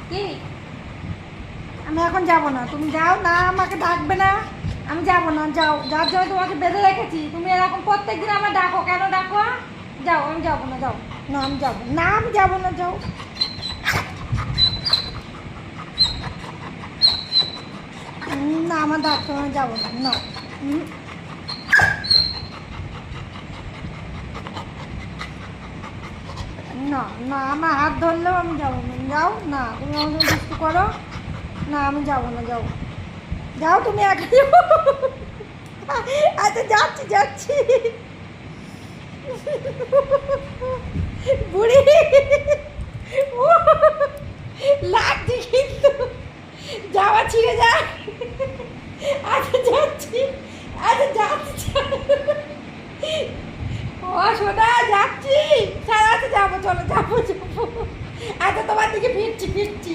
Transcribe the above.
কি আমি এখন যাব না, তুমি যাও না, আমাকে ডাকবে না, আমি যাব না, যাও, যার জন্য তোমাকে বেঁধে রেখেছি, তুমি এরকম প্রত্যেকদিন আমার ডাকো, কেন ডাকো? যাও, আমি যাব না, যাও, না আমি যাব না, আমি যাব না, যাও। না আমার ডাকতে আমি যাব না, না। না না, আমার হাত ধরলেও আমি যাবো না, যাও না, তুমি আমার সঙ্গে দুষ্টু করো না, আমি যাবো না, যাও, যাও তুমি একা যাও। আচ্ছা যাচ্ছি যাচ্ছি। বুড়ি লাগছে কিন্তু, যাওয়া ছিঁড়ে যায়। আচ্ছা যাচ্ছি, আচ্ছা যাচ্ছি, ও সোনা যাচ্ছি, সারা আছে, যাবো, চলো যাবো যাবো। আচ্ছা তোমার দিকে ফিরছি ফিরছি।